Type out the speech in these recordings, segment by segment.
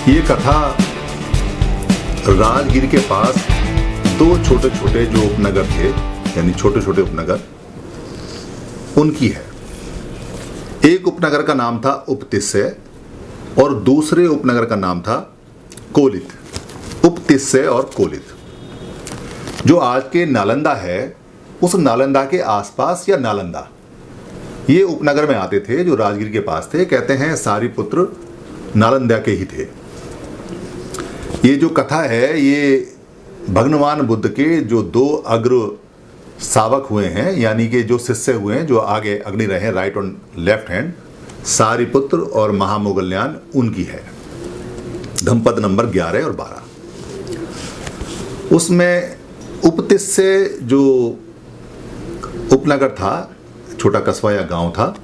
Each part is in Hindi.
ये कथा राजगीर के पास दो छोटे छोटे जो उपनगर थे, यानी छोटे छोटे उपनगर, उनकी है। एक उपनगर का नाम था उपतिस्सय और दूसरे उपनगर का नाम था कोलित। उपतिस्सय और कोलित जो आज के नालंदा है, उस नालंदा के आसपास या नालंदा, ये उपनगर में आते थे जो राजगीर के पास थे। कहते हैं सारिपुत्र नालंदा के ही थे। ये जो कथा है ये भगवान बुद्ध के जो दो अग्र सावक हुए हैं, यानी कि जो शिष्य हुए हैं, जो आगे अग्नि रहे, राइट और लेफ्ट हैंड, सारिपुत्र और महामोगल्यान, उनकी है। धम्पद नंबर 11 और 12। उसमें उपतिस्सय जो उपनगर था, छोटा कस्बा या गांव था,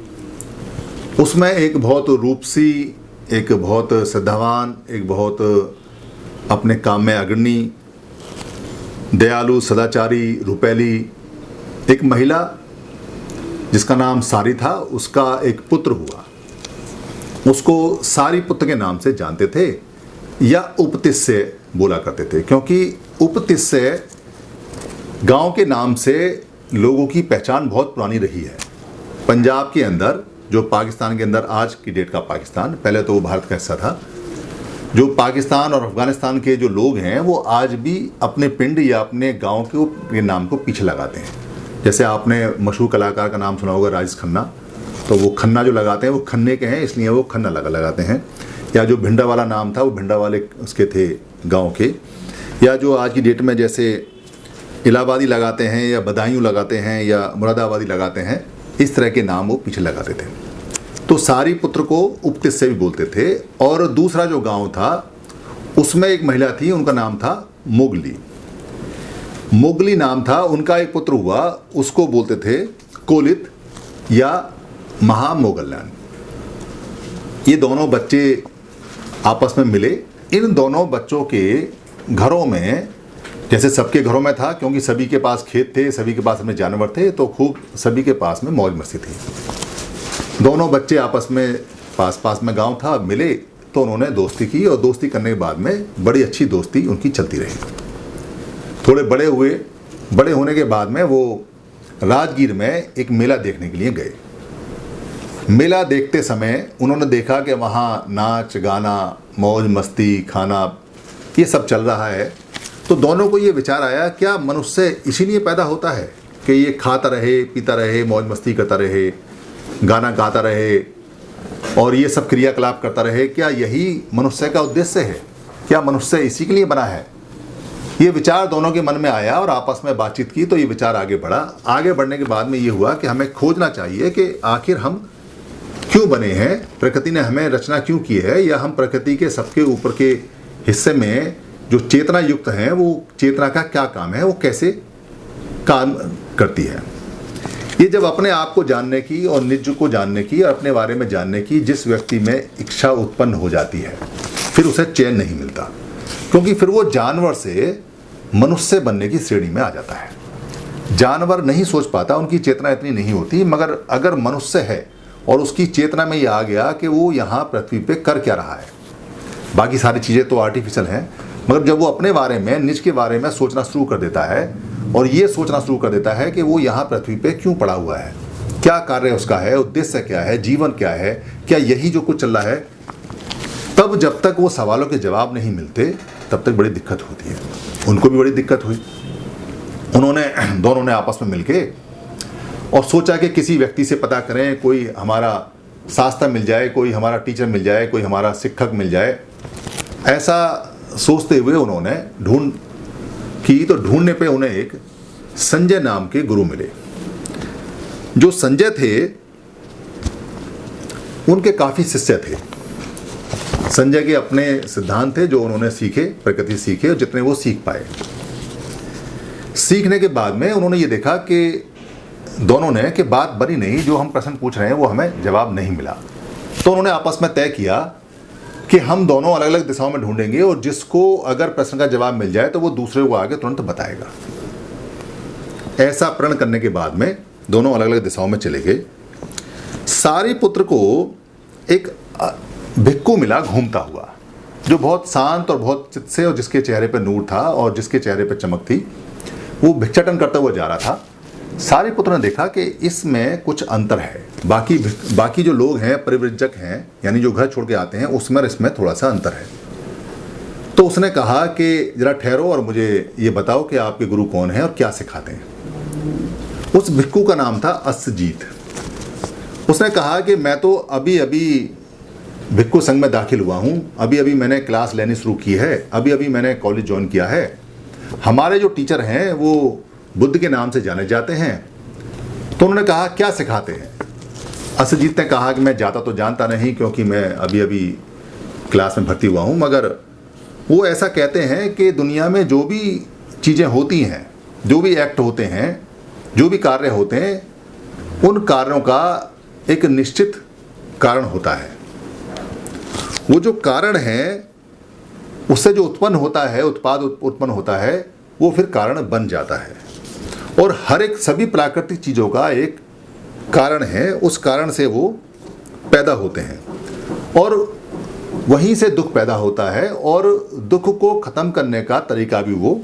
उसमें एक बहुत रूपसी, एक बहुत श्रद्धावान, एक बहुत अपने काम में अग्रणी, दयालु, सदाचारी, रुपैली एक महिला जिसका नाम सारी था, उसका एक पुत्र हुआ। उसको सारी पुत्र के नाम से जानते थे या उपतिस्सय बोला करते थे, क्योंकि उपतिस्सय गांव के नाम से लोगों की पहचान बहुत पुरानी रही है। पंजाब के अंदर, जो पाकिस्तान के अंदर आज की डेट का पाकिस्तान, पहले तो वो भारत का हिस्सा था, जो पाकिस्तान और अफगानिस्तान के जो लोग हैं वो आज भी अपने पिंड या अपने गांव के नाम को पीछे लगाते हैं। जैसे आपने मशहूर कलाकार का नाम सुना होगा राजेश खन्ना, तो वो खन्ना जो लगाते हैं वो खन्ने के हैं, इसलिए वो खन्ना लगाते हैं। या जो भिंडा वाला नाम था वो भिंडा वाले उसके थे गाँव के। या जो आज की डेट में जैसे इलाहाबादी लगाते हैं या बदायूं लगाते हैं या मुरादाबादी लगाते हैं, इस तरह के नाम वो पीछे लगाते थे। तो सारी पुत्र को उपतिस्सय भी बोलते थे। और दूसरा जो गांव था उसमें एक महिला थी, उनका नाम था मोगली। मोगली नाम था, उनका एक पुत्र हुआ, उसको बोलते थे कोलित या महामोगल्यान। ये दोनों बच्चे आपस में मिले। इन दोनों बच्चों के घरों में, जैसे सबके घरों में था, क्योंकि सभी के पास खेत थे, सभी के पास अपने जानवर थे, तो खूब सभी के पास में मौज मस्ती थी। दोनों बच्चे आपस में, पास पास में गांव था, मिले तो उन्होंने दोस्ती की और दोस्ती करने के बाद में बड़ी अच्छी दोस्ती उनकी चलती रही। थोड़े बड़े हुए, बड़े होने के बाद में वो राजगीर में एक मेला देखने के लिए गए। मेला देखते समय उन्होंने देखा कि वहाँ नाच गाना, मौज मस्ती, खाना, ये सब चल रहा है। तो दोनों को ये विचार आया, क्या मनुष्य इसीलिए पैदा होता है कि ये खाता रहे, पीता रहे, मौज मस्ती करता रहे, गाना गाता रहे और ये सब क्रियाकलाप करता रहे? क्या यही मनुष्य का उद्देश्य है? क्या मनुष्य इसी के लिए बना है? ये विचार दोनों के मन में आया और आपस में बातचीत की तो ये विचार आगे बढ़ा। आगे बढ़ने के बाद में ये हुआ कि हमें खोजना चाहिए कि आखिर हम क्यों बने हैं, प्रकृति ने हमें रचना क्यों की है, या हम प्रकृति के सबके ऊपर के हिस्से में जो चेतना युक्त हैं, वो चेतना का क्या काम है, वो कैसे काम करती है। ये जब अपने आप को जानने की और निज को जानने की और अपने बारे में जानने की जिस व्यक्ति में इच्छा उत्पन्न हो जाती है, फिर उसे चैन नहीं मिलता, क्योंकि फिर वो जानवर से मनुष्य बनने की श्रेणी में आ जाता है। जानवर नहीं सोच पाता, उनकी चेतना इतनी नहीं होती, मगर अगर मनुष्य है और उसकी चेतना में ये आ गया कि वो यहाँ पृथ्वी पे कर क्या रहा है, बाकी सारी चीज़ें तो आर्टिफिशियल हैं, मगर जब वो अपने बारे में, निज के बारे में सोचना शुरू कर देता है और ये सोचना शुरू कर देता है कि वो यहाँ पृथ्वी पे क्यों पड़ा हुआ है, क्या कार्य उसका है, उद्देश्य क्या है, जीवन क्या है, क्या यही जो कुछ चल रहा है, तब जब तक वो सवालों के जवाब नहीं मिलते तब तक बड़ी दिक्कत होती है। उनको भी बड़ी दिक्कत हुई। दोनों ने आपस में मिलके और सोचा कि किसी व्यक्ति से पता करें, कोई हमारा शास्त्र मिल जाए, कोई हमारा टीचर मिल जाए, कोई हमारा शिक्षक मिल जाए। ऐसा सोचते हुए उन्होंने ढूंढ की, तो ढूंढने पे उन्हें एक संजय नाम के गुरु मिले। जो संजय थे उनके काफ़ी शिष्य थे। संजय के अपने सिद्धांत थे जो उन्होंने सीखे, प्रकृति सीखे, और जितने वो सीख पाए। सीखने के बाद में उन्होंने ये देखा कि दोनों ने कि बात बनी नहीं, जो हम प्रश्न पूछ रहे हैं वो हमें जवाब नहीं मिला। तो उन्होंने आपस में तय किया कि हम दोनों अलग अलग दिशाओं में ढूंढेंगे और जिसको अगर प्रश्न का जवाब मिल जाए तो वो दूसरे को आगे तुरंत बताएगा। ऐसा प्रण करने के बाद में दोनों अलग अलग दिशाओं में चले गए। सारी पुत्र को एक भिक्खू मिला घूमता हुआ, जो बहुत शांत और बहुत चित्त से और जिसके चेहरे पर नूर था और जिसके चेहरे पर चमक थी, वो भिक्षाटन करता हुआ जा रहा था। सारिपुत्र ने देखा कि इसमें कुछ अंतर है, बाकी जो लोग हैं परिव्रजक हैं, यानी जो घर छोड़ के आते हैं, उसमें इसमें थोड़ा सा अंतर है। तो उसने कहा कि जरा ठहरो और मुझे ये बताओ कि आपके गुरु कौन हैं और क्या सिखाते हैं। उस भिक्खु का नाम था अस्सजीत। उसने कहा कि मैं तो अभी अभी भिक्खु संघ में दाखिल हुआ हूँ, अभी अभी मैंने क्लास लेनी शुरू की है, अभी अभी मैंने कॉलेज ज्वाइन किया है। हमारे जो टीचर हैं वो बुद्ध के नाम से जाने जाते हैं। तो उन्होंने कहा क्या सिखाते हैं। अस्सजीत ने कहा कि मैं ज़्यादा तो जानता नहीं क्योंकि मैं अभी अभी क्लास में भर्ती हुआ हूँ, मगर वो ऐसा कहते हैं कि दुनिया में जो भी चीज़ें होती हैं, जो भी एक्ट होते हैं, जो भी कार्य होते हैं, उन कार्यों का एक निश्चित कारण होता है। वो जो कारण है उससे जो उत्पन्न होता है, उत्पाद उत्पन्न होता है, वो फिर कारण बन जाता है। और हर एक सभी प्राकृतिक चीज़ों का एक कारण है, उस कारण से वो पैदा होते हैं और वहीं से दुख पैदा होता है और दुख को ख़त्म करने का तरीका भी वो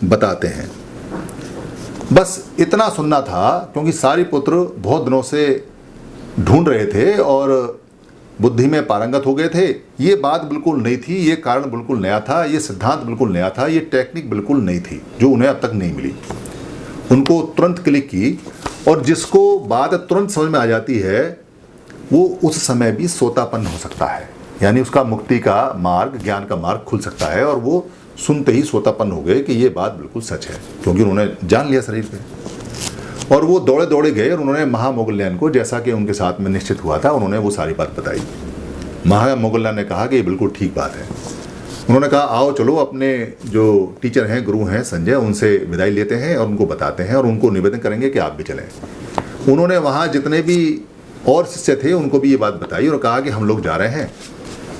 बताते हैं। बस इतना सुनना था क्योंकि सारिपुत्र बहुत दिनों से ढूंढ रहे थे और बुद्धि में पारंगत हो गए थे। ये बात बिल्कुल नई थी, ये कारण बिल्कुल नया था, ये सिद्धांत बिल्कुल नया था, ये टेक्निक बिल्कुल नई थी जो उन्हें अब तक नहीं मिली। उनको तुरंत क्लिक की और जिसको बात तुरंत समझ में आ जाती है वो उस समय भी सोतापन्न हो सकता है, यानी उसका मुक्ति का मार्ग, ज्ञान का मार्ग खुल सकता है। और वो सुनते ही सोतापन्न हो गए कि ये बात बिल्कुल सच है, क्योंकि उन्होंने जान लिया शरीर पे। और वो दौड़े दौड़े गए और उन्होंने महामोगल्यान को, जैसा कि उनके साथ में निश्चित हुआ था, उन्होंने वो सारी बात बताई। महामोगल्यान ने कहा कि ये बिल्कुल ठीक बात है। उन्होंने कहा आओ चलो अपने जो टीचर हैं, गुरु हैं संजय, उनसे विदाई लेते हैं और उनको बताते हैं और उनको निवेदन करेंगे कि आप भी चलें। उन्होंने वहाँ जितने भी और शिष्य थे उनको भी ये बात बताई और कहा कि हम लोग जा रहे हैं।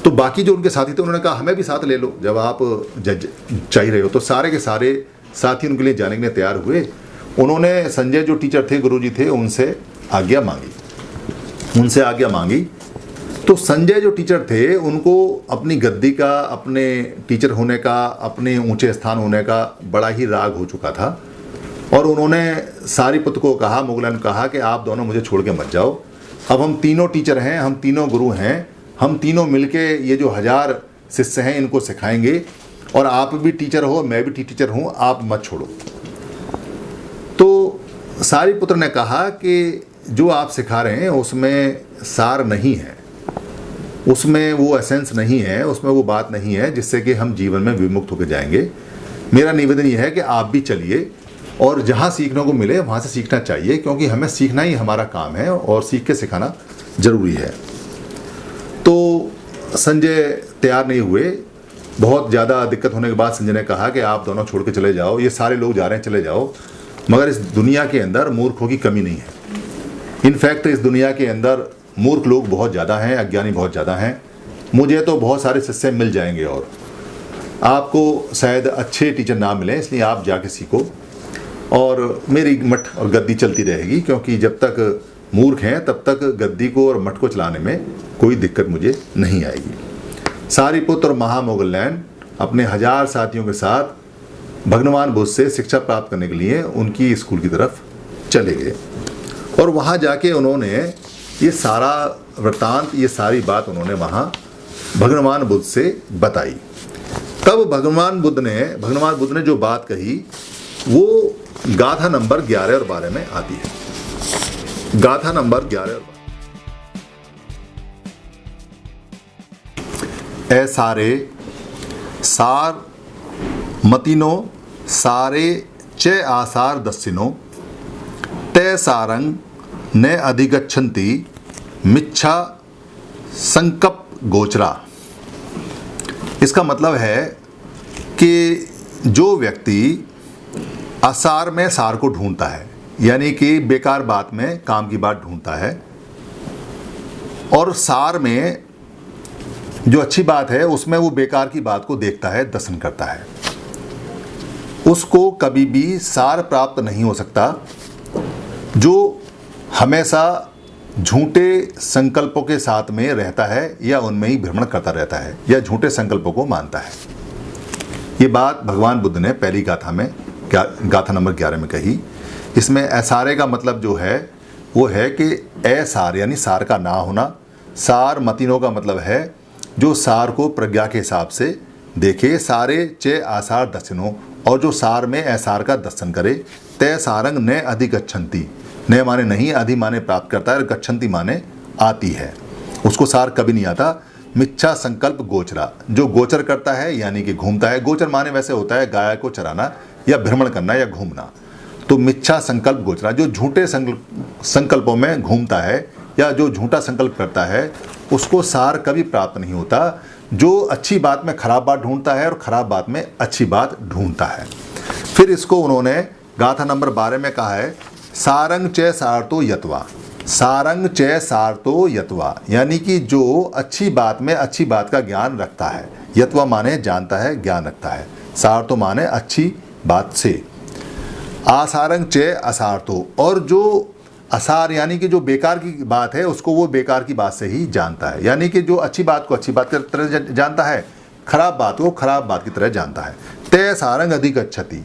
तो बाकी जो उनके साथी थे उन्होंने कहा हमें भी साथ ले लो, जब आप चाहिए रहे हो। तो सारे के सारे साथी उनके लिए जाने के लिए तैयार हुए। उन्होंने संजय जो टीचर थे, गुरुजी थे, उनसे आज्ञा मांगी। तो संजय जो टीचर थे उनको अपनी गद्दी का, अपने टीचर होने का, अपने ऊंचे स्थान होने का बड़ा ही राग हो चुका था और उन्होंने सारिपुत्र को कहा, मोगल्यान को कहा कि आप दोनों मुझे छोड़ के मत जाओ। अब हम तीनों टीचर हैं, हम तीनों गुरु हैं, हम तीनों मिलके ये जो 1000 शिष्य हैं इनको सिखाएंगे और आप भी टीचर हो, मैं भी टीचर हूँ, आप मत छोड़ो। तो सारिपुत्र ने कहा कि जो आप सिखा रहे हैं उसमें सार नहीं है, उसमें वो एसेंस नहीं है, उसमें वो बात नहीं है जिससे कि हम जीवन में विमुक्त होकर जाएंगे। मेरा निवेदन ये है कि आप भी चलिए और जहाँ सीखने को मिले वहाँ से सीखना चाहिए, क्योंकि हमें सीखना ही हमारा काम है और सीख के सिखाना ज़रूरी है। तो संजय तैयार नहीं हुए। बहुत ज़्यादा दिक्कत होने के बाद संजय ने कहा कि आप दोनों छोड़ के चले जाओ, ये सारे लोग जा रहे हैं, चले जाओ, मगर इस दुनिया के अंदर मूर्खों की कमी नहीं है। इनफैक्ट इस दुनिया के अंदर मूर्ख लोग बहुत ज़्यादा हैं, अज्ञानी बहुत ज़्यादा हैं। मुझे तो बहुत सारे शिष्य मिल जाएंगे और आपको शायद अच्छे टीचर ना मिलें, इसलिए आप जाके सीखो और मेरी मठ और गद्दी चलती रहेगी, क्योंकि जब तक मूर्ख हैं तब तक गद्दी को और मठ को चलाने में कोई दिक्कत मुझे नहीं आएगी। सारिपुत्र और महामोगल्यान अपने 1000 साथियों के साथ भगवान बुद्ध से शिक्षा प्राप्त करने के लिए उनकी स्कूल की तरफ चले गए और वहाँ जाके उन्होंने ये सारा वृत्तांत, ये सारी बात उन्होंने वहाँ भगवान बुद्ध से बताई। तब भगवान बुद्ध ने जो बात कही वो गाथा नंबर 11 और 12 में आती है। गाथा नंबर 11 और 12। ए सारे सार मतिनो सारे चे आसार दस्सिनो ते सारंग ने अधिगच्छन्ति मिच्छा संकप गोचरा। इसका मतलब है कि जो व्यक्ति असार में सार को ढूंढता है, यानी कि बेकार बात में काम की बात ढूंढता है, और सार में जो अच्छी बात है उसमें वो बेकार की बात को देखता है, दर्शन करता है, उसको कभी भी सार प्राप्त नहीं हो सकता। जो हमेशा झूठे संकल्पों के साथ में रहता है या उनमें ही भ्रमण करता रहता है या झूठे संकल्पों को मानता है। ये बात भगवान बुद्ध ने पहली गाथा में, गाथा नंबर 11 में कही। इसमें असारे का मतलब जो है वो है कि असार यानी सार का ना होना। सार मतिनो का मतलब है जो सार को प्रज्ञा के हिसाब से देखे। सारे चे आसार दर्शनो, और जो सार में असार का दर्शन करे। तय सारंग न अधिगच्छन्ति, न माने नहीं, अधि माने प्राप्त करता है और गच्छन्ति माने आती है, उसको सार कभी नहीं आता। मिच्छा संकल्प गोचरा, जो गोचर करता है यानी कि घूमता है। गोचर माने वैसे होता है गाय को चराना या भ्रमण करना या घूमना। तो मिच्छा संकल्प गोचरा, जो झूठे संकल्पों में घूमता है या जो झूठा संकल्प करता है उसको सार कभी प्राप्त नहीं होता। जो अच्छी बात में खराब बात ढूंढता है और खराब बात में अच्छी बात ढूंढता है। फिर इसको उन्होंने गाथा नंबर 12 में कहा है सारंग च सारतो यत्वा। सारंग च सारतो यत्वा यानी कि जो अच्छी बात में अच्छी बात का ज्ञान रखता है। यत्वा माने जानता है, ज्ञान रखता है। सारतो माने अच्छी बात से। आसारंग च असारतो, और जो असार यानी कि जो बेकार की बात है उसको वो बेकार की बात से ही जानता है। यानी कि जो अच्छी बात को अच्छी बात की तरह जानता है, खराब बात को खराब बात की तरह जानता है। तय सारंग अधिगच्छति,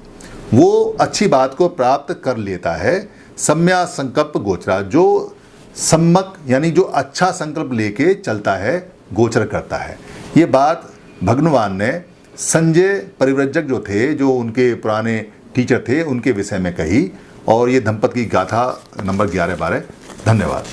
वो अच्छी बात को प्राप्त कर लेता है। सम्या संकल्प गोचरा, जो सम्मक यानी जो अच्छा संकल्प लेके चलता है, गोचर करता है। ये बात भगवान ने संजय परिव्रजक जो थे, जो उनके पुराने टीचर थे, उनके विषय में कही। और ये दंपति की गाथा नंबर 11-12। धन्यवाद।